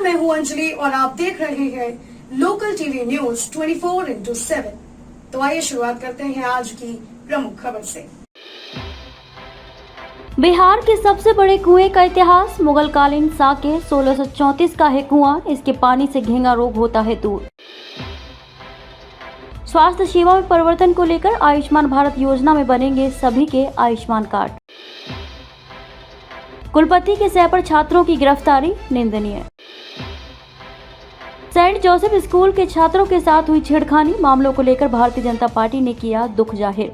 मैं हूं अंजलि और आप देख रहे हैं लोकल टीवी न्यूज 24/7। तो आइए शुरुआत करते हैं आज की प्रमुख खबर से। बिहार के सबसे बड़े कुएं का इतिहास। मुगल कालीन साके 1634 का है कुआं, इसके पानी से घेंगा रोग होता है दूर। स्वास्थ्य सेवा में परिवर्तन को लेकर आयुष्मान भारत योजना में बनेंगे सभी के आयुष्मान कार्ड। कुलपति के सह पर छात्रों की गिरफ्तारी निंदनीय। सेंट जोसेफ स्कूल के छात्रों के साथ हुई छेड़खानी मामलों को लेकर भारतीय जनता पार्टी ने किया दुख जाहिर।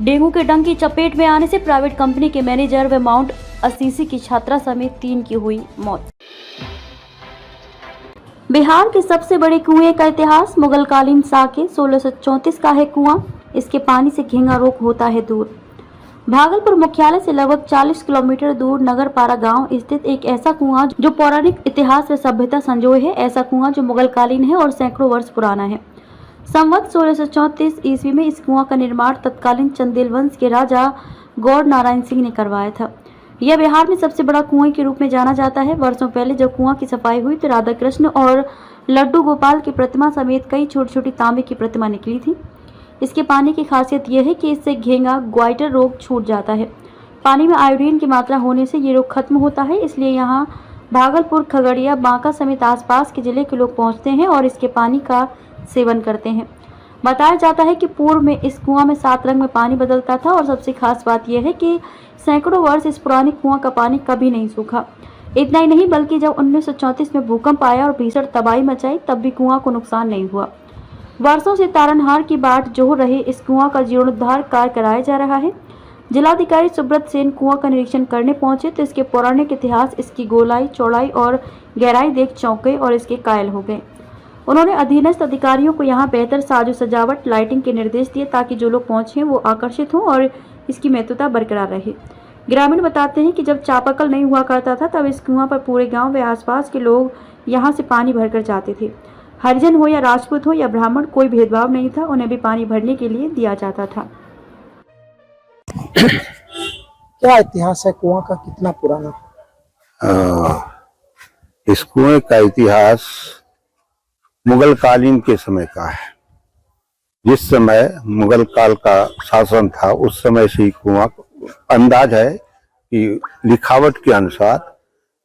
डेंगू के डंक की चपेट में आने से प्राइवेट कंपनी के मैनेजर व माउंट असीसी की छात्रा समेत 3 की हुई मौत। बिहार के सबसे बड़े कुएं का इतिहास। मुगल कालीन साके 1634 का है कुआं, इसके पानी से घेंगा रोग होता है दूर। भागलपुर मुख्यालय से लगभग 40 किलोमीटर दूर नगरपारा गांव स्थित एक ऐसा कुआं जो पौराणिक इतिहास व सभ्यता संजोए है। ऐसा कुआं जो मुगल कालीन है और सैकड़ों वर्ष पुराना है। संवत 1634 ईस्वी में इस कुआं का निर्माण तत्कालीन चंदेल वंश के राजा गौड़ नारायण सिंह ने करवाया था। यह बिहार में सबसे बड़ा कुएं के रूप में जाना जाता है। वर्षों पहले जब कुआं की सफाई हुई तो राधा कृष्ण और लड्डू गोपाल की प्रतिमा समेत कई छोटी छोटी तांबे की प्रतिमा निकली थी। इसके पानी की खासियत यह है कि इससे घेंगा ग्वाइटर रोग छूट जाता है। पानी में आयोडीन की मात्रा होने से ये रोग खत्म होता है, इसलिए यहाँ भागलपुर, खगड़िया, बांका समेत आसपास के जिले के लोग पहुँचते हैं और इसके पानी का सेवन करते हैं। बताया जाता है कि पूर्व में इस कुआं में 7 रंग में पानी बदलता था और सबसे खास बात यह है कि सैकड़ों वर्ष इस पुराने कुआं का पानी कभी नहीं सूखा। इतना ही नहीं बल्कि जब 1934 में भूकंप आया और भीषण तबाही मचाई तब भी कुआं को नुकसान नहीं हुआ। वर्षों से तारनहार की बाट जोह रहे इस कुआं का जीर्णोद्धार कार्य कराया जा रहा है। जिलाधिकारी सुब्रत सेन कुआं का निरीक्षण करने पहुंचे तो इसके पौराणिक इतिहास, इसकी गोलाई, चौड़ाई और गहराई देख चौंके और इसके कायल हो गए। उन्होंने अधीनस्थ अधिकारियों को यहाँ बेहतर साजो सजावट, लाइटिंग के निर्देश दिए ताकि जो लोग पहुंचे वो आकर्षित हों और इसकी महत्वता बरकरार रहे। ग्रामीण बताते हैं कि जब चापाकल नहीं हुआ करता था तब इस कुआं पर पूरे गांव व आसपास के लोग यहां से पानी भरकर जाते थे। हरिजन हो या राजपूत हो या ब्राह्मण, कोई भेदभाव नहीं था, उन्हें भी पानी भरने के लिए दिया जाता था। क्या इतिहास है कुआं का, कितना पुराना? इस कुएं का इतिहास मुगल कालीन के समय का है। जिस समय मुगल काल का शासन था उस समय से कुआं, अंदाज है कि लिखावट के अनुसार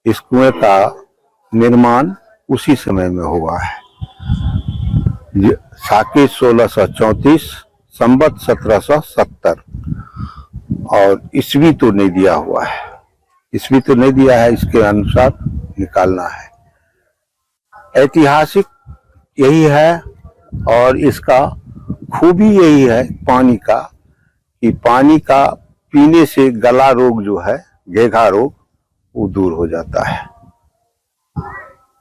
इस कुएं का निर्माण उसी समय में हुआ है। साके 1634, संवत 1770 और ईस्वी तो नहीं दिया हुआ है। ईस्वी तो नहीं दिया है, इसके अनुसार निकालना है। ऐतिहासिक यही है और इसका खूबी यही है पानी का, कि पानी का पीने से गला रोग जो है, घेंघा रोग, वो दूर हो जाता है।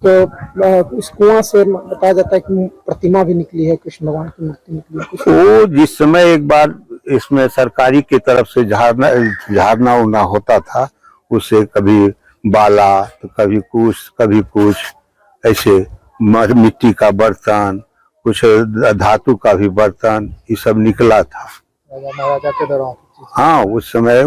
तो इस कुआं से बताया जाता है कि प्रतिमा भी निकली है, कृष्ण भगवान की मूर्ति निकली है। वो जिस समय एक बार इसमें सरकारी की तरफ से झाड़ना उड़ना होता था, उससे कभी बाला तो कभी कुछ ऐसे मिट्टी का बर्तन, कुछ धातु का भी बर्तन, ये सब निकला था। महाराजा के दौरान? हाँ, उस समय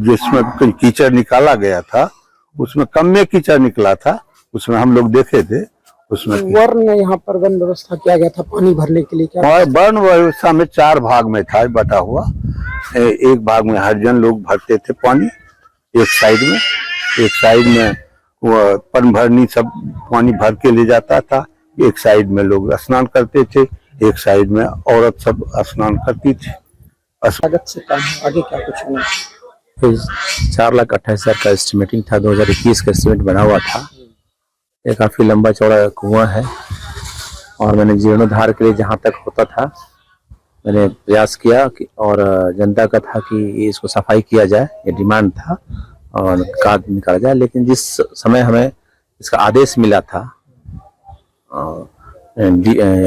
जिसमें कीचड़ निकाला गया था उसमें कम में कीचड़ निकला था, उसमें हम लोग देखे थे। उसमें वर्ण यहाँ पर वन व्यवस्था किया गया था पानी भरने के लिए? क्या वर्ण व्यवस्था में 4 भाग में था बटा हुआ। एक भाग में हरिजन लोग भरते थे पानी एक साइड में वो पन भरनी सब पानी भर के ले जाता था। एक साइड में लोग स्नान करते थे, एक साइड में औरत सब स्नान करती थी। से काम आगे क्या कुछ नहीं? 4,28,000 का एस्टिमेटिंग था, 2021 का एस्टिमेट बना हुआ था। ये काफी लंबा चौड़ा कुआं है और मैंने जीर्णोद्धार के लिए जहाँ तक होता था मैंने प्रयास किया और जनता का था कि इसको सफाई किया जाए, ये डिमांड था और कार्ड निकाला जाए। लेकिन जिस समय हमें इसका आदेश मिला था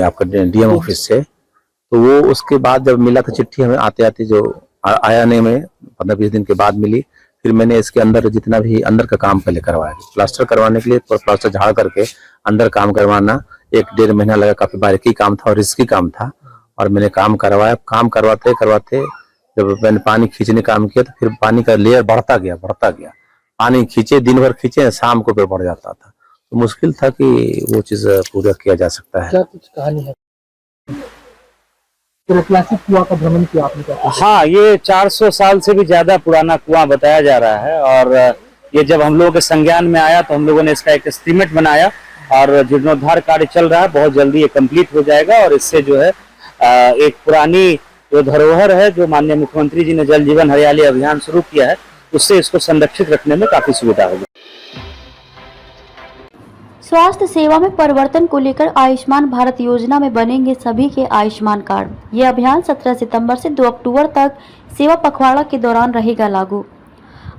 आपका डीएम ऑफिस से, तो वो उसके बाद जब मिला था चिट्ठी हमें आते आते जो आने में 15-20 दिन के बाद मिली। फिर मैंने इसके अंदर जितना भी अंदर का काम पहले करवाया, प्लास्टर करवाने के लिए प्लास्टर झाड़ करके अंदर काम करवाना 1-1.5 महीना लगा। काफी बारीकी काम था और रिस्की काम था और मैंने काम करवाया। काम करवाते जब मैंने पानी खींचने काम किया तो फिर पानी का लेयर बढ़ता गया। पानी खींचे, दिन भर खींचे, शाम को फिर बढ़ जाता था। तो मुश्किल था कि वो चीज पूरा किया जा सकता है। क्या कुछ कहानी है? तो ऐतिहासिक कुआं का भ्रमण किया आपने क्या? हाँ, ये 400 साल से भी ज्यादा पुराना कुआं बताया जा रहा है और ये जब हम लोगों के संज्ञान में आया तो हम लोगों ने इसका एक एस्टीमेट बनाया और जीर्णोद्धार कार्य चल रहा है, बहुत जल्दी ये कंप्लीट हो जाएगा और इससे जो है एक पुरानी जो धरोहर है जो माननीय मुख्यमंत्री जी ने जल जीवन हरियाली अभियान शुरू किया है, उससे इसको संरक्षित रखने में काफी सुविधा होगी। स्वास्थ्य सेवा में परिवर्तन को लेकर आयुष्मान भारत योजना में बनेंगे सभी के आयुष्मान कार्ड। ये अभियान 17 सितंबर से 2 अक्टूबर तक सेवा पखवाड़ा के दौरान रहेगा लागू।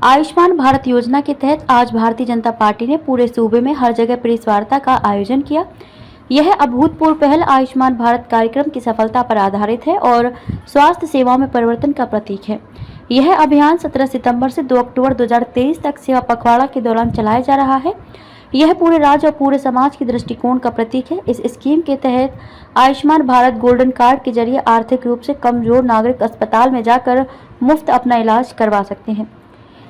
आयुष्मान भारत योजना के तहत आज भारतीय जनता पार्टी ने पूरे सूबे में हर जगह प्रेस वार्ता का आयोजन किया। यह अभूतपूर्व पहल आयुष्मान भारत कार्यक्रम की सफलता पर आधारित है और स्वास्थ्य सेवाओं में परिवर्तन का प्रतीक है। यह अभियान 17 सितंबर से 2 अक्टूबर 2023 तक सेवा पखवाड़ा के दौरान चलाया जा रहा है। यह पूरे राज्य और पूरे समाज के दृष्टिकोण का प्रतीक है। इस स्कीम के तहत आयुष्मान भारत गोल्डन कार्ड के जरिए आर्थिक रूप से कमजोर नागरिक अस्पताल में जाकर मुफ्त अपना इलाज करवा सकते हैं।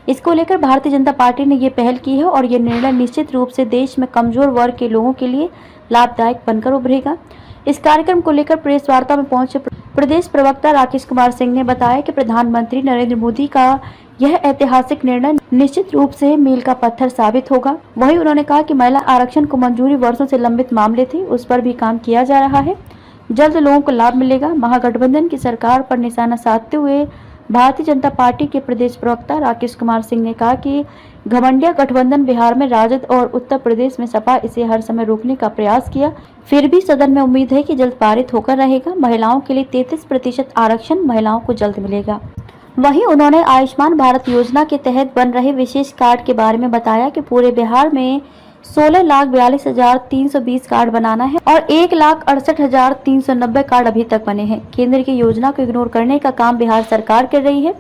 इसको लेकर भारतीय जनता पार्टी ने ये पहल की है और ये निर्णय निश्चित रूप से देश में कमजोर वर्ग के लोगों के लिए लाभदायक बनकर उभरेगा। इस कार्यक्रम को लेकर प्रेस वार्ता में पहुंचे प्रदेश प्रवक्ता राकेश कुमार सिंह ने बताया कि प्रधानमंत्री नरेंद्र मोदी का यह ऐतिहासिक निर्णय निश्चित रूप से मील का पत्थर साबित होगा। वहीं उन्होंने कहा कि महिला आरक्षण को मंजूरी वर्षों से लंबित मामले थे, उस पर भी काम किया जा रहा है। जल्द लोगों को लाभ मिलेगा। महागठबंधन की सरकार पर निशाना साधते हुए भारतीय जनता पार्टी के प्रदेश प्रवक्ता राकेश कुमार सिंह ने कहा कि घमंडिया गठबंधन बिहार में राजद और उत्तर प्रदेश में सपा इसे हर समय रोकने का प्रयास किया, फिर भी सदन में उम्मीद है कि जल्द पारित होकर रहेगा। महिलाओं के लिए 33% आरक्षण महिलाओं को जल्द मिलेगा। वहीं उन्होंने आयुष्मान भारत योजना के तहत बन रहे विशेष कार्ड के बारे में बताया कि पूरे बिहार में 16,42,320 कार्ड बनाना है और 1,68,390 कार्ड अभी तक बने हैं। केंद्र की योजना को इग्नोर करने का काम बिहार सरकार कर रही है।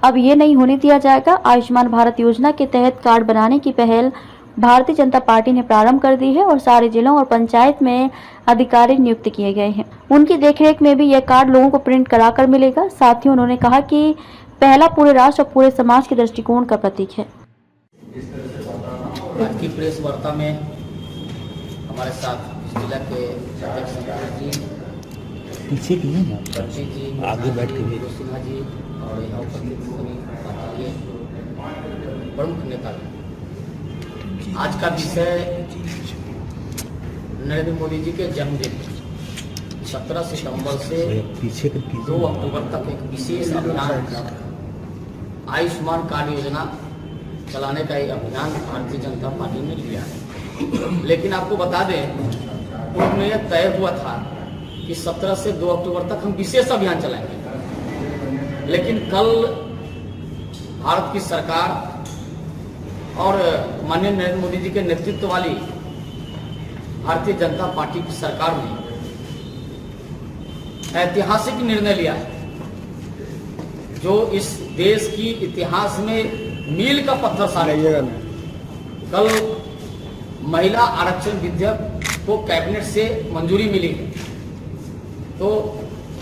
अब ये नहीं होने दिया जाएगा। आयुष्मान भारत योजना के तहत कार्ड बनाने की पहल भारतीय जनता पार्टी ने प्रारंभ कर दी है और सारे जिलों और पंचायत में अधिकारी नियुक्त किए गए हैं। उनकी देखरेख में भी यह कार्ड लोगों को प्रिंट कराकर मिलेगा। साथ ही उन्होंने कहा कि पहला पूरे राष्ट्र और पूरे समाज के दृष्टिकोण का प्रतीक है। आज की प्रेस वार्ता में हमारे साथ जिला के अध्यक्ष जी पीछे की है जी आगे बैठ के सिन्हा जी और यहाँ उपस्थित सभी आचार्य प्रमुख नेता। आज का विषय नरेंद्र मोदी जी के जन्मदिन 17 सितंबर से 2 अक्टूबर तक एक विशेष अभियान आयुष्मान कार्ड योजना चलाने का एक अभियान भारतीय जनता पार्टी ने लिया है। लेकिन आपको बता दें, पूर्व में यह तय हुआ था कि 17 से 2 अक्टूबर तक हम विशेष अभियान चलाएंगे। लेकिन कल भारत की सरकार और माननीय नरेंद्र मोदी जी के नेतृत्व वाली भारतीय जनता पार्टी की सरकार ने ऐतिहासिक निर्णय लिया है जो इस देश की इतिहास में मील का पत्थर साबित होगा। कल महिला आरक्षण विधेयक को कैबिनेट से मंजूरी मिली है। तो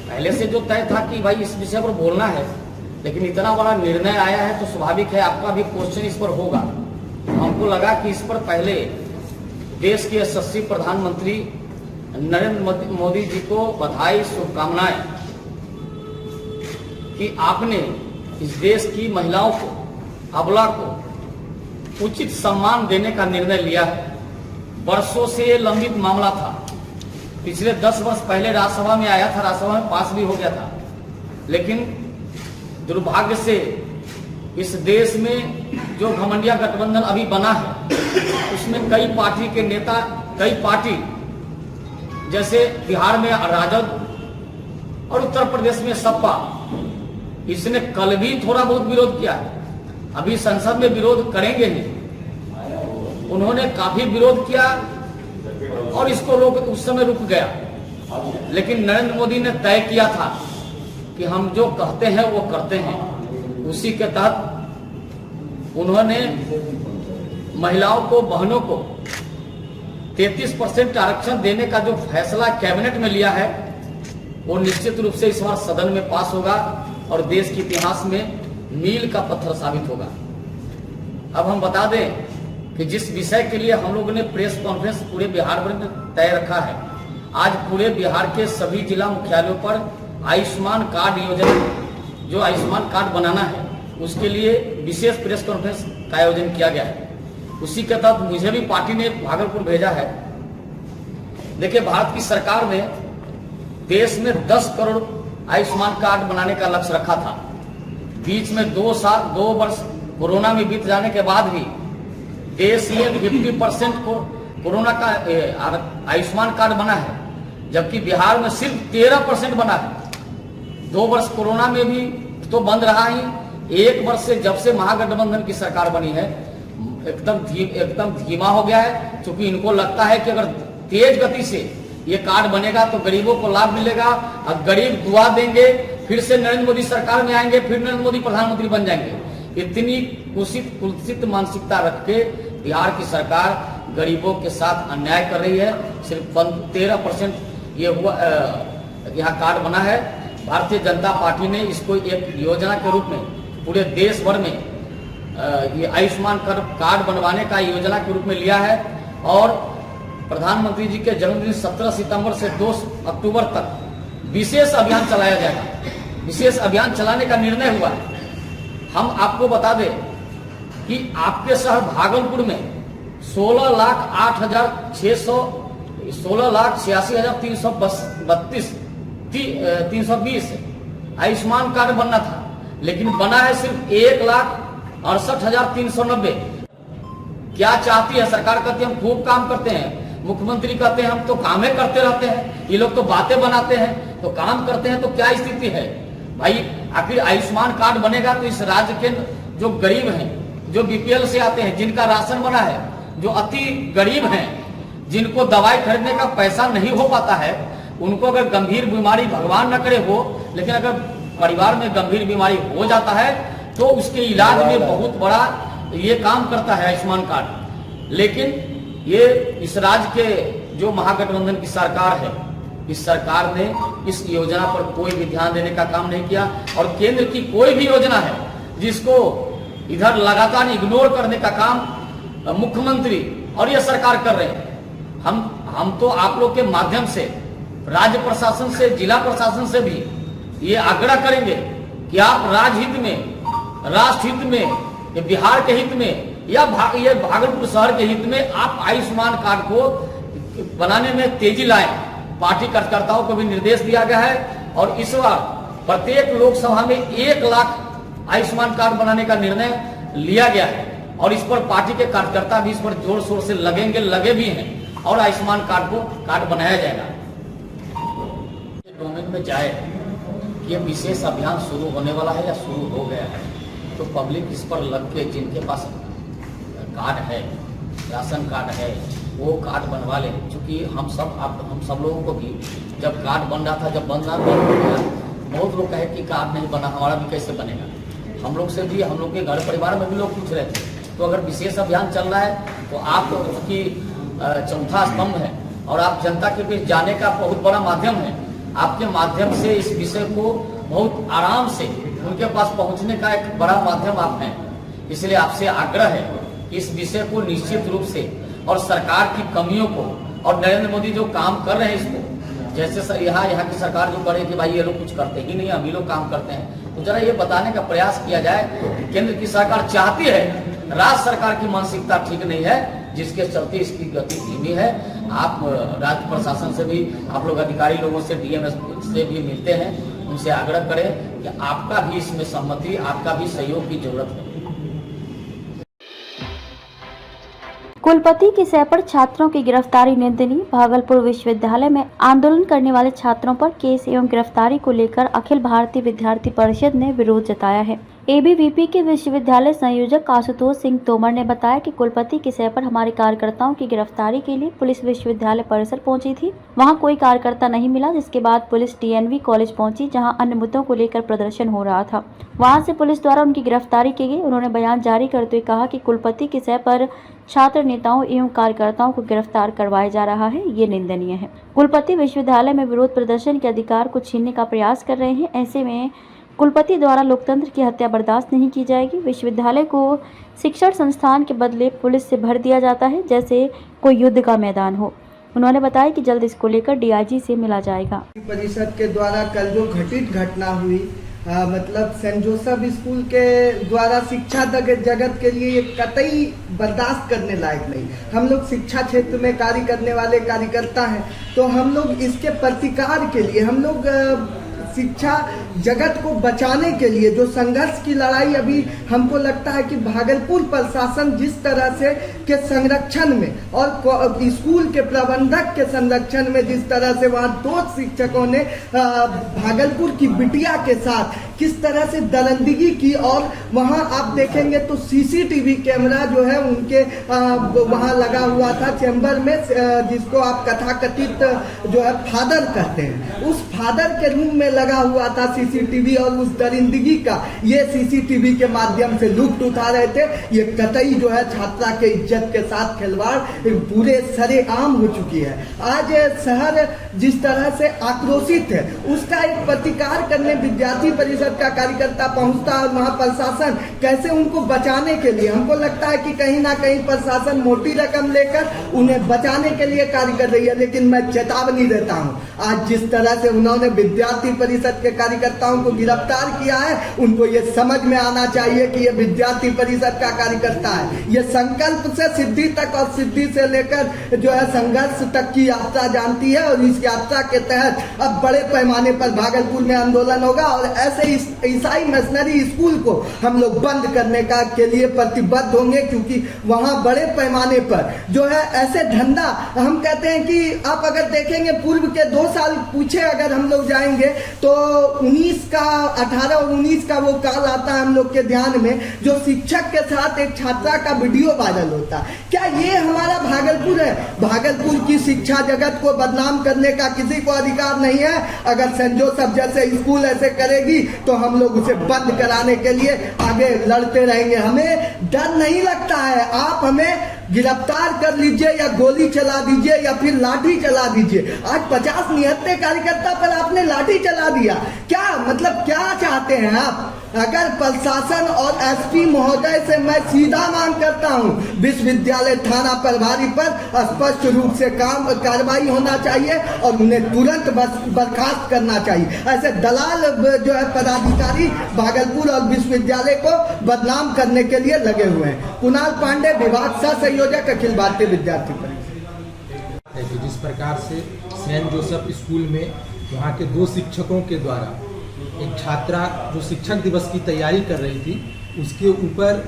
पहले से जो तय था कि भाई इस विषय पर बोलना है, लेकिन इतना बड़ा निर्णय आया है तो स्वाभाविक है आपका भी क्वेश्चन इस पर होगा। हमको लगा कि इस पर पहले देश के यशस्वी प्रधानमंत्री नरेंद्र मोदी जी को बधाई, शुभकामनाएं कि आपने इस देश की महिलाओं को, अबला को उचित सम्मान देने का निर्णय लिया है। वर्षों से ये लंबित मामला था। पिछले 10 वर्ष पहले राज्यसभा में आया था, राज्यसभा में पास भी हो गया था, लेकिन दुर्भाग्य से इस देश में जो घमंडिया गठबंधन अभी बना है उसमें कई पार्टी के नेता, कई पार्टी जैसे बिहार में राजद और उत्तर प्रदेश में सपा, इसने कल भी थोड़ा बहुत विरोध किया है, अभी संसद में विरोध करेंगे ही। उन्होंने काफी विरोध किया और इसको उस समय रुक गया। लेकिन नरेंद्र मोदी ने तय किया था कि हम जो कहते हैं वो करते हैं। उसी के तहत उन्होंने महिलाओं को, बहनों को 33% आरक्षण देने का जो फैसला कैबिनेट में लिया है वो निश्चित रूप से इस बार सदन में पास होगा और देश के इतिहास में मील का पत्थर साबित होगा। अब हम बता दें कि जिस विषय के लिए हम लोगों ने प्रेस कॉन्फ्रेंस पूरे बिहार भर में तय रखा है, आज पूरे बिहार के सभी जिला मुख्यालयों पर आयुष्मान कार्ड योजना, जो आयुष्मान कार्ड बनाना है, उसके लिए विशेष प्रेस कॉन्फ्रेंस का आयोजन किया गया है। उसी के तहत मुझे भी पार्टी ने भागलपुर भेजा है। देखिए, भारत की सरकार ने देश में 10 करोड़ आयुष्मान कार्ड बनाने का लक्ष्य रखा था। बीच में 2 वर्ष कोरोना में बीत जाने के बाद भी देश में 50% को कोरोना का आयुष्मान कार्ड बना है, जबकि बिहार में सिर्फ 13% बना है। 2 वर्ष कोरोना में भी तो बंद रहा ही, 1 वर्ष से जब से महागठबंधन की सरकार बनी है एकदम धीमा हो गया है, क्योंकि इनको लगता है कि अगर तेज गति से ये कार्ड बनेगा तो गरीबों को लाभ मिलेगा, और गरीब दुआ देंगे, फिर से नरेंद्र मोदी सरकार में आएंगे, फिर नरेंद्र मोदी प्रधानमंत्री बन जाएंगे। इतनी कुत्सित मानसिकता रख के बिहार की सरकार गरीबों के साथ अन्याय कर रही है। सिर्फ 13% ये हुआ यहाँ कार्ड बना है। भारतीय जनता पार्टी ने इसको एक योजना के रूप में पूरे देश भर में ये आयुष्मान कार्ड बनवाने का योजना के रूप में लिया है, और प्रधानमंत्री जी के जन्मदिन 17 सितंबर से 2 अक्टूबर तक विशेष अभियान चलाया जाएगा। विशेष अभियान चलाने का निर्णय हुआ है। हम आपको बता दें कि आपके शहर भागलपुर में 16,86,320 आयुष्मान कार्ड बनना था, लेकिन बना है सिर्फ 1,68,390। क्या चाहती है सरकार? कहती है हम खूब काम करते हैं। मुख्यमंत्री कहते हैं हम तो काम ही करते रहते हैं, ये लोग तो बातें बनाते हैं, तो काम करते हैं। तो क्या स्थिति है भाई? आखिर आयुष्मान कार्ड बनेगा तो इस राज्य के जो गरीब हैं, जो बीपीएल से आते हैं, जिनका राशन बना है, जो अति गरीब हैं, जिनको दवाई खरीदने का पैसा नहीं हो पाता है, उनको अगर गंभीर बीमारी, भगवान न करे हो, लेकिन अगर परिवार में गंभीर बीमारी हो जाता है तो उसके इलाज में बहुत बड़ा ये काम करता है आयुष्मान कार्ड। लेकिन ये इस राज्य के जो महागठबंधन की सरकार है, इस सरकार ने इस योजना पर कोई भी ध्यान देने का काम नहीं किया, और केंद्र की कोई भी योजना है जिसको इधर लगातार इग्नोर करने का काम मुख्यमंत्री और ये सरकार कर रहे हैं। हम तो आप लोग के माध्यम से राज्य प्रशासन से, जिला प्रशासन से भी ये आग्रह करेंगे कि आप राजहित में, राष्ट्रहित में, या बिहार के हित में, या ये भागलपुर शहर के हित में आप आयुष्मान कार्ड को बनाने में तेजी लाएं। पार्टी कार्यकर्ताओं को भी निर्देश दिया गया है, और इस बार प्रत्येक लोकसभा में 1 लाख आयुष्मान कार्ड बनाने का निर्णय लिया गया है, और इस पर पार्टी के कार्यकर्ता भी इस पर जोर शोर से लगेंगे, लगे भी हैं, और आयुष्मान कार्ड बनाया जाएगा। डोमेन में जाए कि विशेष अभियान शुरू होने वाला है या शुरू हो गया है, तो पब्लिक इस पर लग के जिनके पास कार्ड है, राशन कार्ड है, वो कार्ड बनवा ले। क्योंकि हम सब लोगों को भी जब कार्ड बन रहा था, जब बन रहा था, बहुत लोग कहे कि कार्ड नहीं बना, हमारा भी कैसे बनेगा। हम लोग से भी, हम लोग के घर परिवार में भी लोग पूछ रहे थे। तो अगर विशेष अभियान चल रहा है तो आप उसकी चौथा स्तंभ है, और आप जनता के बीच जाने का बहुत बड़ा माध्यम है। आपके माध्यम से इस विषय को बहुत आराम से उनके पास पहुंचने का एक बड़ा माध्यम आप हैं। इसलिए आपसे आग्रह है कि इस विषय को निश्चित रूप से, और सरकार की कमियों को, और नरेंद्र मोदी जो काम कर रहे हैं इसको, जैसे यहाँ की सरकार जो करे कि भाई ये लोग कुछ करते ही नहीं, हम ही लोग काम करते हैं, तो जरा ये बताने का प्रयास किया जाए कि केंद्र की सरकार चाहती है, राज्य सरकार की मानसिकता ठीक नहीं है, जिसके चलते इसकी गति धीमी है। आप राज्य प्रशासन से भी, आप लोग अधिकारी लोगों से, डीएम से भी मिलते हैं, उनसे आग्रह करें कि आपका भी इसमें सहमति, आपका भी सहयोग की जरूरत है। कुलपति की सह पर छात्रों की गिरफ्तारी निंदनीय। भागलपुर विश्वविद्यालय में आंदोलन करने वाले छात्रों पर केस एवं गिरफ्तारी को लेकर अखिल भारतीय विद्यार्थी परिषद ने विरोध जताया है। एबीवीपी के विश्वविद्यालय संयोजक आशुतोष सिंह तोमर ने बताया कि कुलपति की सह पर हमारे कार्यकर्ताओं की गिरफ्तारी के लिए पुलिस विश्वविद्यालय परिसर पहुंची थी। वहां कोई कार्यकर्ता नहीं मिला, जिसके बाद पुलिस टीएनवी कॉलेज पहुंची, जहां अन्य मुद्दों को लेकर प्रदर्शन हो रहा था। वहां से पुलिस द्वारा उनकी गिरफ्तारी की गई। उन्होंने बयान जारी करते हुए कहा कि कुलपति की सह पर छात्र नेताओं एवं कार्यकर्ताओं को गिरफ्तार करवाया जा रहा है, ये निंदनीय है। कुलपति विश्वविद्यालय में विरोध प्रदर्शन के अधिकार को छीनने का प्रयास कर रहे हैं। ऐसे में कुलपति द्वारा लोकतंत्र की हत्या बर्दाश्त नहीं की जाएगी। विश्वविद्यालय को शिक्षण संस्थान के बदले पुलिस से भर दिया जाता है जैसे कोई युद्ध का मैदान हो। उन्होंने बताया कि जल्द इसको लेकर डीआईजी से मिला जाएगा। परिषद के द्वारा कल जो घटित घटना हुई, मतलब सेंट जोसेफ स्कूल के द्वारा शिक्षा जगत के लिए ये कतई बर्दाश्त करने लायक नहीं। हम लोग शिक्षा क्षेत्र में कार्य करने वाले कार्यकर्ता हैं, तो हम लोग इसके प्रतिकार के लिए, हम लोग शिक्षा जगत को बचाने के लिए जो संघर्ष की लड़ाई अभी हमको लगता है कि भागलपुर प्रशासन जिस तरह से के संरक्षण में और स्कूल के प्रबंधक के संरक्षण में जिस तरह से वहाँ 2 शिक्षकों ने भागलपुर की बिटिया के साथ किस तरह से दरिंदगी की, और वहाँ आप देखेंगे तो सीसीटीवी कैमरा जो है उनके वहाँ लगा हुआ था चैम्बर में, जिसको आप कथाकथित जो है फादर कहते हैं, उस फादर के रूम में लगा हुआ था सीसीटीवी, और उस दरिंदगी का ये सीसीटीवी के माध्यम से लुत्फ उठा रहे थे। ये कतई जो है छात्रा के इज्जत के साथ खिलवाड़ पूरे सरेआम हो चुकी है। आज शहर जिस तरह से आक्रोशित है, उसका एक प्रतिकार करने विद्यार्थी परिषद का कार्यकर्ता पहुंचता है, और वहाँ प्रशासन कैसे उनको बचाने के लिए, हमको लगता है कि कहीं ना कहीं प्रशासन मोटी रकम लेकर उन्हें बचाने के लिए कार्य कर रही है। लेकिन मैं चेतावनी देता हूँ, आज जिस तरह से उन्होंने विद्यार्थी परिषद के कार्यकर्ताओं को गिरफ्तार किया है, उनको ये समझ में आना चाहिए कि ये विद्यार्थी परिषद का कार्यकर्ता है। ये संकल्प से सिद्धि तक और सिद्धि से लेकर जो है संघर्ष तक की यात्रा जानती है, और इस यात्रा के तहत अब बड़े पैमाने पर भागलपुर में आंदोलन होगा, और ऐसे ईसाई मिशनरी स्कूल को हम लोग बंद करने का के लिए प्रतिबद्ध होंगे, क्योंकि वहाँ बड़े पैमाने पर जो है ऐसे धंधा, हम कहते हैं कि आप अगर देखेंगे पूर्व के 2 साल पीछे अगर हम लोग जाएंगे तो 18 और 19 का वो काल आता है हम लोग के ध्यान में, जो शिक्षक के साथ एक छात्रा का वीडियो वायरल होता। क्या ये हमारा भागलपुर है? भागलपुर की शिक्षा जगत को बदनाम करने का किसी को अधिकार नहीं है। अगर सेंट जोसेफ जैसे स्कूल ऐसे करेगी तो हम लोग उसे बंद कराने के लिए आगे लड़ते रहेंगे। हमें डर नहीं लगता है। आप हमें गिरफ्तार कर लीजिए या गोली चला दीजिए या फिर लाठी चला दीजिए। आज 50 निहत्थे कार्यकर्ता पर आपने लाठी चला दिया, क्या मतलब क्या चाहते हैं आप? अगर प्रशासन और एसपी महोदय से मैं सीधा मांग करता हूं, विश्वविद्यालय थाना प्रभारी पर स्पष्ट रूप से कार्रवाई होना चाहिए और उन्हें तुरंत बर्खास्त करना चाहिए। ऐसे दलाल जो है पदाधिकारी भागलपुर और विश्वविद्यालय को बदनाम करने के लिए लगे हुए हैं। कुणाल पांडे, विभाग सह संयोजक, अखिल भारतीय विद्यार्थी परिषद। जिस प्रकार से सेंट जोसेफ स्कूल में वहाँ के 2 शिक्षकों के द्वारा एक छात्रा जो शिक्षक दिवस की तैयारी कर रही थी, उसके ऊपर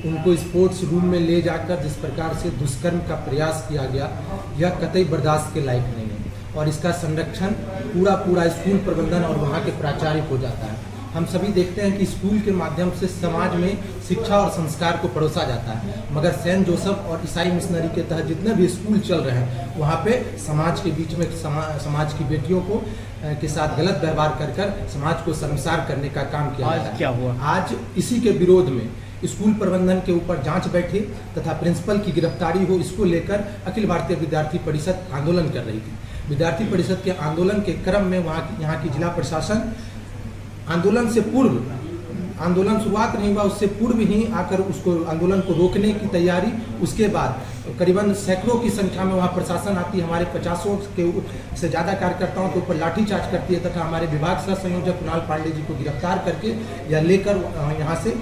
उनको स्पोर्ट्स रूम में ले जाकर जिस प्रकार से दुष्कर्म का प्रयास किया गया, यह कतई बर्दाश्त के लायक नहीं है, और इसका संरक्षण पूरा स्कूल प्रबंधन और वहाँ के प्राचार्य को जाता है। हम सभी देखते हैं कि स्कूल के माध्यम से समाज में शिक्षा और संस्कार को परोसा जाता है, मगर सेंट जोसेफ और ईसाई मिशनरी के तहत जितने भी स्कूल चल रहे हैं, वहाँ पे समाज के बीच में समाज की बेटियों को के साथ गलत व्यवहार कर समाज को शर्मसार करने का काम किया जाता है। आज क्या हुआ? आज इसी के विरोध में स्कूल प्रबंधन के ऊपर जांच बैठी तथा प्रिंसिपल की गिरफ्तारी हो, इसको लेकर अखिल भारतीय विद्यार्थी परिषद आंदोलन कर रही थी। विद्यार्थी परिषद के आंदोलन के क्रम में यहाँ की जिला प्रशासन आंदोलन से पूर्व, आंदोलन शुरुआत नहीं हुआ उससे पूर्व ही आकर उसको आंदोलन को रोकने की तैयारी, उसके बाद करीबन सैकड़ों की संख्या में वहाँ प्रशासन आती है, हमारे 50 के से ज़्यादा कार्यकर्ताओं के ऊपर लाठीचार्ज करती है तथा हमारे विभाग सह संयोजक कुणाल पांडे जी को गिरफ्तार करके या लेकर यहाँ से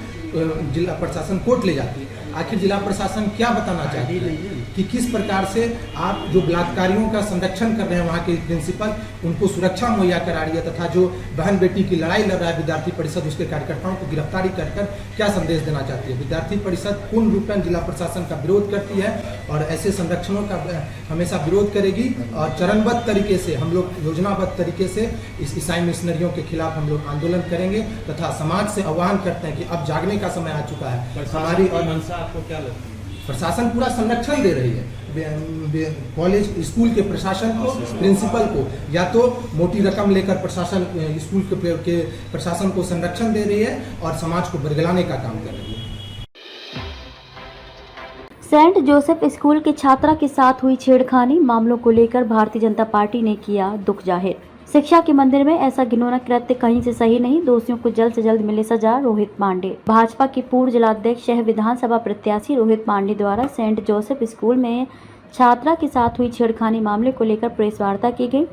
जिला प्रशासन कोर्ट ले जाती है। आखिर जिला प्रशासन क्या बताना चाहती है कि किस प्रकार से आप जो बलात्कारियों का संरक्षण कर रहे हैं, वहाँ के प्रिंसिपल उनको सुरक्षा मुहैया करा रही है, तथा जो बहन बेटी की लड़ाई लड़ रहा है विद्यार्थी परिषद, उसके कार्यकर्ताओं को गिरफ्तारी कर क्या संदेश देना चाहती है। विद्यार्थी परिषद पूर्ण रूपेण जिला प्रशासन का विरोध करती है और ऐसे संरक्षणों का हमेशा विरोध करेगी, और चरणबद्ध तरीके से हम लोग योजनाबद्ध तरीके से इस ईसाई मिशनरियों के खिलाफ हम लोग आंदोलन करेंगे तथा समाज से आह्वान करते हैं कि अब जागने का समय आ चुका है। हमारी और मंशा आपको क्या लगता है? प्रशासन पूरा संरक्षण दे रही है कॉलेज स्कूल के प्रशासन को, प्रिंसिपल को, या तो मोटी रकम लेकर प्रशासन स्कूल के प्रशासन को संरक्षण दे रही है और समाज को बरगलाने का काम कर रही है। सेंट जोसेफ स्कूल के छात्रा के साथ हुई छेड़खानी मामलों को लेकर भारतीय जनता पार्टी ने किया दुख जाहिर। शिक्षा के मंदिर में ऐसा घिनौना कृत्य कहीं से सही नहीं, दोषियों को जल्द से जल्द मिले सजा। रोहित पांडे। भाजपा के पूर्व जिलाध्यक्ष शहर विधानसभा प्रत्याशी रोहित पांडे द्वारा सेंट जोसेफ स्कूल में छात्रा के साथ हुई छेड़खानी मामले को लेकर प्रेस वार्ता की गई।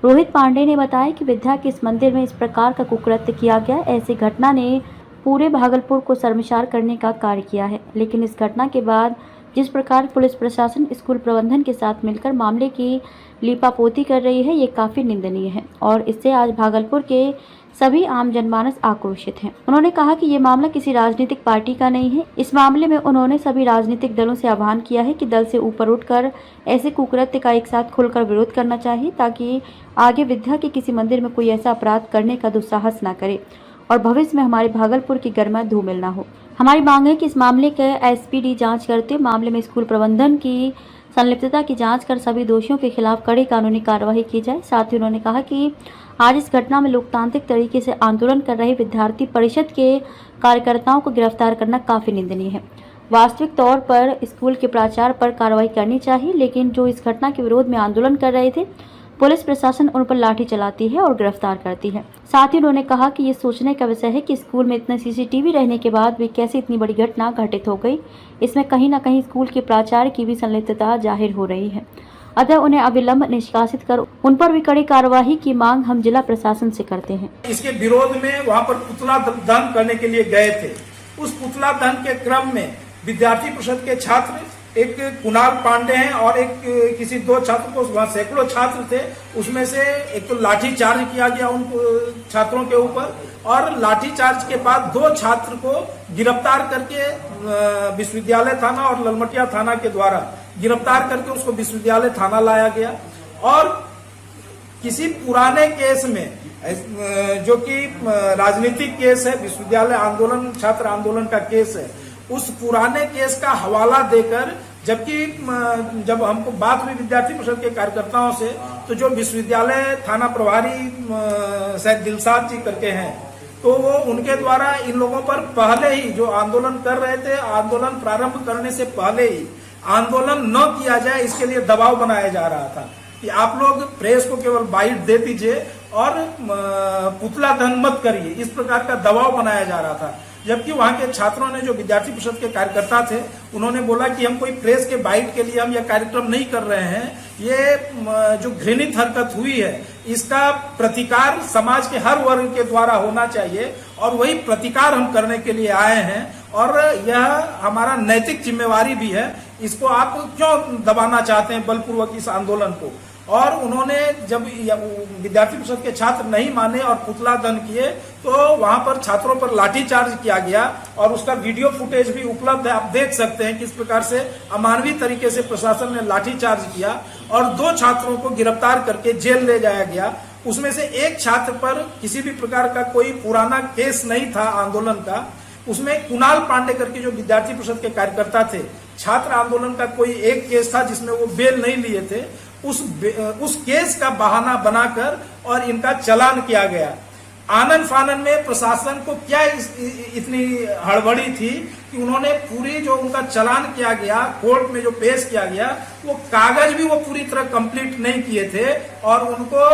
रोहित पांडे ने बताया कि विद्या के इस मंदिर में इस प्रकार का कुकृत्य किया गया। ऐसी घटना ने पूरे भागलपुर को शर्मसार करने का कार्य किया है। लेकिन इस घटना के बाद जिस प्रकार पुलिस प्रशासन स्कूल प्रबंधन के साथ मिलकर मामले की लीपापोती कर रही है, ये काफ़ी निंदनीय है और इससे आज भागलपुर के सभी आम जनमानस आक्रोशित हैं। उन्होंने कहा कि ये मामला किसी राजनीतिक पार्टी का नहीं है। इस मामले में उन्होंने सभी राजनीतिक दलों से आह्वान किया है कि दल से ऊपर उठकर ऐसे कुकृत्य का एक साथ खुलकर विरोध करना चाहिए, ताकि आगे विद्या के किसी मंदिर में कोई ऐसा अपराध करने का दुस्साहस न करे और भविष्य में हमारे भागलपुर की गर्मा धूमिल न हो। हमारी मांग है कि इस मामले के एसपीडी जांच करते मामले में स्कूल प्रबंधन की संलिप्तता की जांच कर सभी दोषियों के खिलाफ कड़ी कानूनी कार्रवाई की जाए। साथ ही उन्होंने कहा कि आज इस घटना में लोकतांत्रिक तरीके से आंदोलन कर रहे विद्यार्थी परिषद के कार्यकर्ताओं को गिरफ्तार करना काफ़ी निंदनीय है। वास्तविक तौर पर स्कूल के प्राचार्य पर कार्रवाई करनी चाहिए, लेकिन जो इस घटना के विरोध में आंदोलन कर रहे थे, पुलिस प्रशासन उन पर लाठी चलाती है और गिरफ्तार करती है। साथ ही उन्होंने कहा कि ये सोचने का विषय है कि स्कूल में इतने सीसीटीवी रहने के बाद भी कैसे इतनी बड़ी घटना घटित हो गई। इसमें कहीं न कहीं स्कूल के प्राचार्य की भी संलिप्तता जाहिर हो रही है। अतः उन्हें अविलंब निष्कासित कर उन पर भी कड़ी कार्यवाही की मांग हम जिला प्रशासन से करते हैं। इसके विरोध में वहां पर पुतला दहन करने के लिए गए थे। उस पुतला दहन के क्रम में विद्यार्थी परिषद के छात्र, एक कुणाल पांडे हैं और एक किसी दो छात्र को, वहां सैकड़ों छात्र थे, उसमें से एक तो लाठी चार्ज किया गया उन छात्रों के ऊपर और लाठी चार्ज के बाद दो छात्र को गिरफ्तार करके विश्वविद्यालय थाना और ललमटिया थाना के द्वारा गिरफ्तार करके उसको विश्वविद्यालय थाना लाया गया। और किसी पुराने केस में जो कि राजनीतिक केस है, विश्वविद्यालय आंदोलन, छात्र आंदोलन का केस है, उस पुराने केस का हवाला देकर, जबकि जब हमको बात हुई विद्यार्थी परिषद के कार्यकर्ताओं से, तो जो विश्वविद्यालय थाना प्रभारी शायद दिलसाद जी करके हैं, तो वो उनके द्वारा इन लोगों पर पहले ही जो आंदोलन कर रहे थे, आंदोलन प्रारंभ करने से पहले ही आंदोलन न किया जाए इसके लिए दबाव बनाया जा रहा था कि आप लोग प्रेस को केवल बाइट दे दीजिए और पुतला दहन मत करिए, इस प्रकार का दबाव बनाया जा रहा था। जबकि वहां के छात्रों ने, जो विद्यार्थी परिषद के कार्यकर्ता थे, उन्होंने बोला कि हम कोई प्रेस के बाइट के लिए हम यह कार्यक्रम नहीं कर रहे हैं। ये जो घृणित हरकत हुई है, इसका प्रतिकार समाज के हर वर्ग के द्वारा होना चाहिए और वही प्रतिकार हम करने के लिए आए हैं और यह हमारा नैतिक जिम्मेवारी भी है। इसको आप क्यों दबाना चाहते हैं बलपूर्वक इस आंदोलन को? और उन्होंने जब विद्यार्थी परिषद के छात्र नहीं माने और पुतला दहन किए, तो वहां पर छात्रों पर लाठीचार्ज किया गया और उसका वीडियो फुटेज भी उपलब्ध है। आप देख सकते हैं किस प्रकार से अमानवीय तरीके से प्रशासन ने लाठीचार्ज किया और दो छात्रों को गिरफ्तार करके जेल ले जाया गया। उसमें से एक छात्र पर किसी भी प्रकार का कोई पुराना केस नहीं था आंदोलन का। उसमें कुणाल पांडे करके जो विद्यार्थी परिषद के कार्यकर्ता थे, छात्र आंदोलन का कोई एक केस था जिसमें वो बेल नहीं लिए थे। उस केस का बहाना बनाकर और इनका चालान किया गया। आनन फानन में प्रशासन को क्या इतनी हड़बड़ी थी कि उन्होंने पूरी जो उनका चालान किया गया, कोर्ट में जो पेश किया गया, वो कागज भी वो पूरी तरह कंप्लीट नहीं किए थे और उनको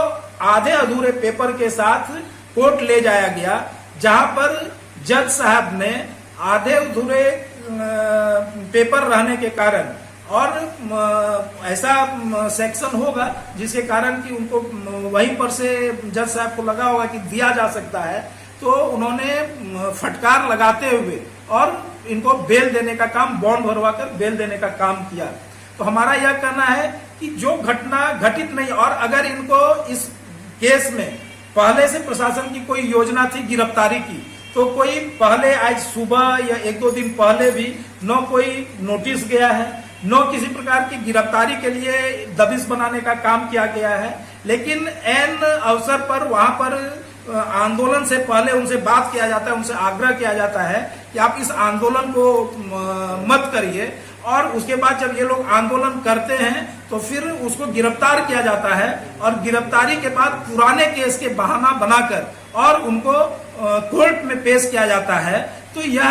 आधे अधूरे पेपर के साथ कोर्ट ले जाया गया, जहां पर जज साहब ने आधे अधूरे पेपर रहने के कारण और ऐसा सेक्शन होगा जिसके कारण कि उनको वहीं पर से जज साहब को लगा होगा कि दिया जा सकता है, तो उन्होंने फटकार लगाते हुए और इनको बेल देने का काम, बॉन्ड भरवा कर बेल देने का काम किया। तो हमारा यह कहना है कि जो घटना घटित नहीं, और अगर इनको इस केस में पहले से प्रशासन की कोई योजना थी गिरफ्तारी की, तो कोई पहले आज सुबह या एक दो दिन पहले भी न कोई नोटिस गया है, न किसी प्रकार की गिरफ्तारी के लिए दबिश बनाने का काम किया गया है। लेकिन एन अवसर पर वहां पर आंदोलन से पहले उनसे बात किया जाता है, उनसे आग्रह किया जाता है कि आप इस आंदोलन को मत करिए, और उसके बाद जब ये लोग आंदोलन करते हैं तो फिर उसको गिरफ्तार किया जाता है और गिरफ्तारी के बाद पुराने केस के बहाना बनाकर और उनको कोर्ट में पेश किया जाता है। तो यह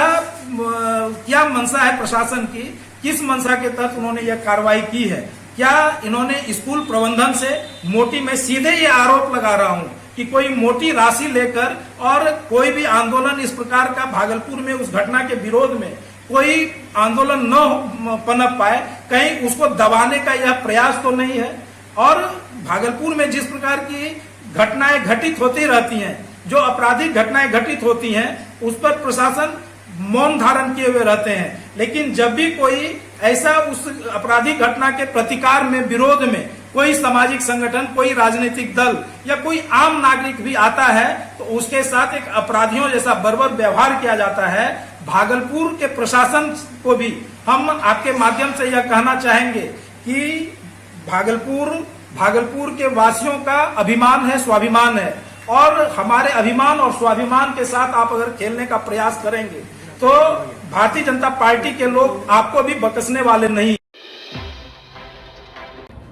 क्या मंशा है प्रशासन की, किस मंशा के तहत उन्होंने यह कार्रवाई की है? क्या इन्होंने स्कूल प्रबंधन से मोटी, मैं सीधे ये आरोप लगा रहा हूं कि कोई मोटी राशि लेकर और कोई भी आंदोलन इस प्रकार का भागलपुर में उस घटना के विरोध में कोई आंदोलन न पनप पाए, कहीं उसको दबाने का यह प्रयास तो नहीं है। और भागलपुर में जिस प्रकार की घटनाएं घटित होती रहती हैं, जो आपराधिक घटनाएं घटित होती हैं, उस पर प्रशासन मौन धारण किए हुए रहते हैं। लेकिन जब भी कोई ऐसा उस आपराधिक घटना के प्रतिकार में, विरोध में कोई सामाजिक संगठन, कोई राजनीतिक दल या कोई आम नागरिक भी आता है तो उसके साथ एक अपराधियों जैसा बर्बर व्यवहार किया जाता है। भागलपुर के प्रशासन को भी हम आपके माध्यम से यह कहना चाहेंगे कि भागलपुर के वासियों का अभिमान है, स्वाभिमान है, और हमारे अभिमान और स्वाभिमान के साथ आप अगर खेलने का प्रयास करेंगे तो भारतीय जनता पार्टी के लोग आपको भी बख्शने वाले नहीं।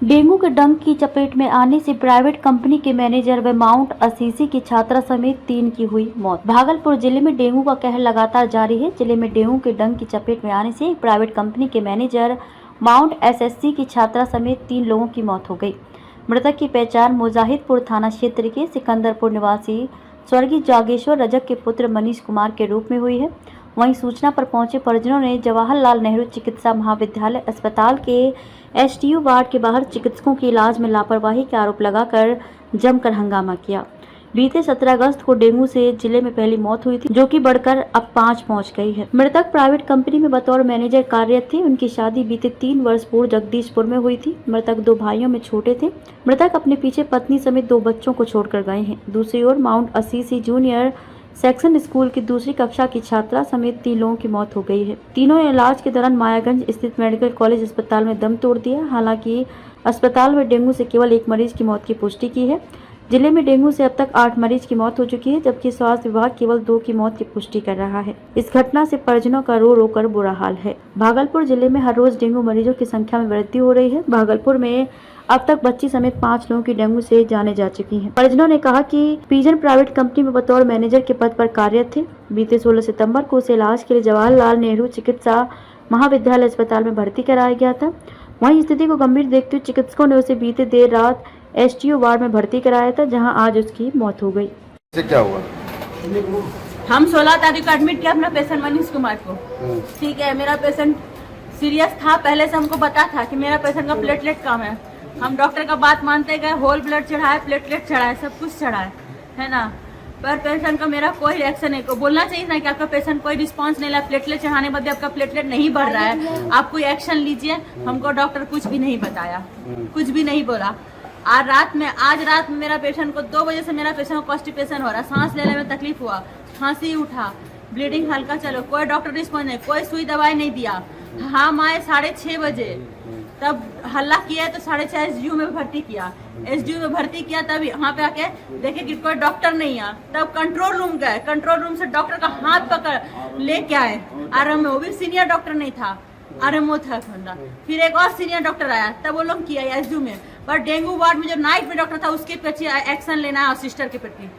डेंगू के डंक की चपेट में आने से प्राइवेट कंपनी के मैनेजर व माउंट असीसी की छात्रा समेत 3 की हुई मौत। भागलपुर जिले में डेंगू का कहर लगातार जारी है। जिले में डेंगू के डंक की चपेट में आने से एक प्राइवेट कंपनी के मैनेजर माउंट एसएससी की छात्रा समेत 3 लोगों की मौत हो गई। मृतक की पहचान मुजाहिदपुर थाना क्षेत्र के सिकंदरपुर निवासी स्वर्गीय जागेश्वर रजक के पुत्र मनीष कुमार के रूप में हुई है। वहीं सूचना पर पहुंचे परिजनों ने जवाहरलाल नेहरू चिकित्सा महाविद्यालय अस्पताल के एसटीयू वार्ड के बाहर चिकित्सकों के इलाज में लापरवाही के आरोप लगाकर जमकर हंगामा किया। बीते 17 अगस्त को डेंगू से जिले में पहली मौत हुई थी, जो कि बढ़कर अब 5 पहुंच गई है। मृतक प्राइवेट कंपनी में बतौर मैनेजर कार्यरत थे। उनकी शादी बीते 3 वर्ष पूर्व जगदीशपुर में हुई थी। मृतक 2 भाइयों में छोटे थे। मृतक अपने पीछे पत्नी समेत 2 बच्चों को छोड़कर गए हैं। दूसरी ओर Mount Assisi junior section school की दूसरी कक्षा की छात्रा समेत 3 लोगों की मौत हो गई है। तीनों ने इलाज के दौरान मायागंज स्थित मेडिकल कॉलेज अस्पताल में दम तोड़ दिया। हालांकि अस्पताल में डेंगू से केवल 1 मरीज की मौत की पुष्टि की है। जिले में डेंगू से अब तक 8 मरीज की मौत हो चुकी है, जबकि स्वास्थ्य विभाग केवल 2 की मौत की पुष्टि कर रहा है। इस घटना से परिजनों का रो रो कर बुरा हाल है। भागलपुर जिले में हर रोज डेंगू मरीजों की संख्या में वृद्धि हो रही है। भागलपुर में अब तक बच्ची समेत 5 लोगों की डेंगू से जाने जा चुकी हैं। परिजनों ने कहा कि पीजन प्राइवेट कंपनी में बतौर मैनेजर के पद पर कार्यरत थे। बीते 16 सितंबर को उसे इलाज के लिए जवाहरलाल नेहरू चिकित्सा महाविद्यालय अस्पताल में भर्ती कराया गया था। वहीं स्थिति को गंभीर देखते हुए चिकित्सकों ने उसे बीते देर रात एसटीयू वार्ड में भर्ती कराया था, जहां आज उसकी मौत हो गई। क्या हुआ? हम 16 तारीख को एडमिट किया अपना पेशेंट मनीष कुमार को। ठीक है, मेरा पेशेंट सीरियस था, पहले से हमको पता था कि मेरा पेशेंट का प्लेटलेट कम है। हम डॉक्टर का बात मानते गए, होल ब्लड चढ़ाए, प्लेटलेट चढ़ाए, सब कुछ चढ़ाए, है ना। पर पेशेंट का मेरा कोई रिएक्शन नहीं। को बोलना चाहिए ना कि आपका पेशेंट कोई रिस्पांस नहीं ला, प्लेटलेट चढ़ाने बदले आपका प्लेटलेट नहीं बढ़ रहा है, आप कोई एक्शन लीजिए। हमको डॉक्टर कुछ भी नहीं बताया, कुछ भी नहीं बोला। आज रात में मेरा पेशेंट को 2 बजे से मेरा पेशेंट को कॉन्स्टिपेशन हो रहा, सांस लेने में तकलीफ हुआ, खांसी उठा, ब्लीडिंग हल्का चलो, कोई डॉक्टर रिस्पॉन्स नहीं, कोई सुई दवाई नहीं दिया। हम आए 6:30 बजे, तब हल्ला किया तो 6:30 एसडीयू में भर्ती किया। एसडीयू में भर्ती किया, तब वहाँ पे आके देखे कि कोई डॉक्टर नहीं है। तब कंट्रोल रूम गए, कंट्रोल रूम से डॉक्टर का हाथ पकड़ लेके आए। आरएमओ, वो भी सीनियर डॉक्टर नहीं था, आरएमओ था बंदा। फिर एक और सीनियर डॉक्टर आया, तब वो लोग किया एसडीयू में। पर डेंगू वार्ड में जो नाइट में डॉक्टर था उसके प्रति एक्शन लेना है और सिस्टर के प्रति।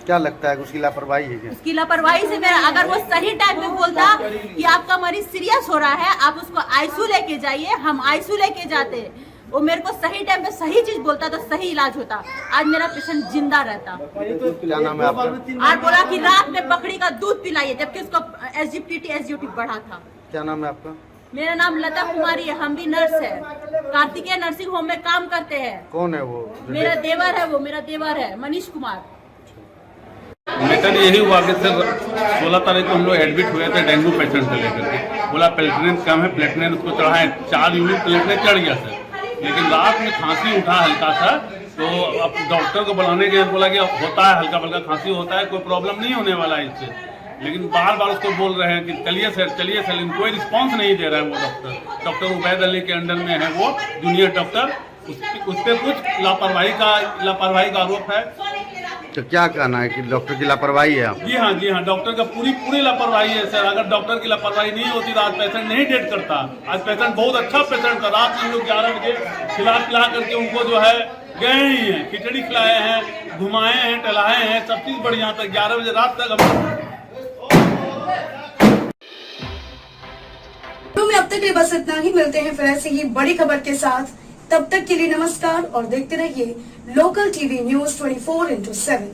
क्या लगता है उसकी लापरवाही है क्या? उसकी लापरवाही से मेरा, अगर वो सही टाइम में बोलता कि आपका मरीज सीरियस हो रहा है, आप उसको आईसीयू लेके जाइए, हम आईसीयू लेके जाते। वो मेरे को सही टाइम पे सही चीज बोलता तो सही इलाज होता, आज मेरा पेशेंट जिंदा रहता। क्या नाम है आपका? और बोला कि रात में बकरी का दूध पिलाइए, जबकि उसको एसजीपीटी बढ़ा था। क्या नाम है आपका? मेरा नाम लता कुमारी है, हम भी नर्स है, कार्तिकेय नर्सिंग होम में काम करते हैं। कौन है वो? मेरा देवर है, वो मेरा देवर है मनीष कुमार। मेथड यही हुआ कि सर 16 तारीख को हम लोग एडमिट हुए थे डेंगू पेशेंट से लेकर के। बोला प्लेटलेट कम है, प्लेटलेट उसको चढ़ाए, 4 यूनिट प्लेटलेट चढ़ गया सर। लेकिन रात में खांसी उठा हल्का सा, तो अब डॉक्टर को बुलाने के बोला कि होता है हल्का फल्का खांसी होता है, कोई प्रॉब्लम नहीं होने वाला है इससे। लेकिन बार बार उसको बोल रहे हैं कि चलिए सर, लेकिन कोई रिस्पांस नहीं दे रहा है वो डॉक्टर उबैद अली के अंडर में है वो जूनियर डॉक्टर, उस पर कुछ लापरवाही का आरोप है। तो क्या कहना है कि डॉक्टर की लापरवाही है? जी हाँ, डॉक्टर का पूरी लापरवाही है सर। अगर डॉक्टर की लापरवाही नहीं होती तो आज पेशेंट नहीं डेट करता। आज पेशेंट बहुत अच्छा पेशेंट था। रात में हम लोग 11 बजे खिला करके उनको जो है गए ही हैं, खिचड़ी खिलाए हैं, घुमाए हैं, टहलाए हैं, सब चीज बढ़िया तक 11 बजे रात तक हम में अब तक के लिए बस इतना ही। मिलते हैं फिर ऐसी ही बड़ी खबर के साथ। तब तक के लिए नमस्कार और देखते रहिए लोकल टीवी न्यूज 24/7।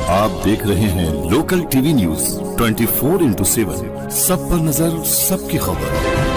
आप देख रहे हैं लोकल टीवी न्यूज 24/7, सब पर नजर, सबकी खबर।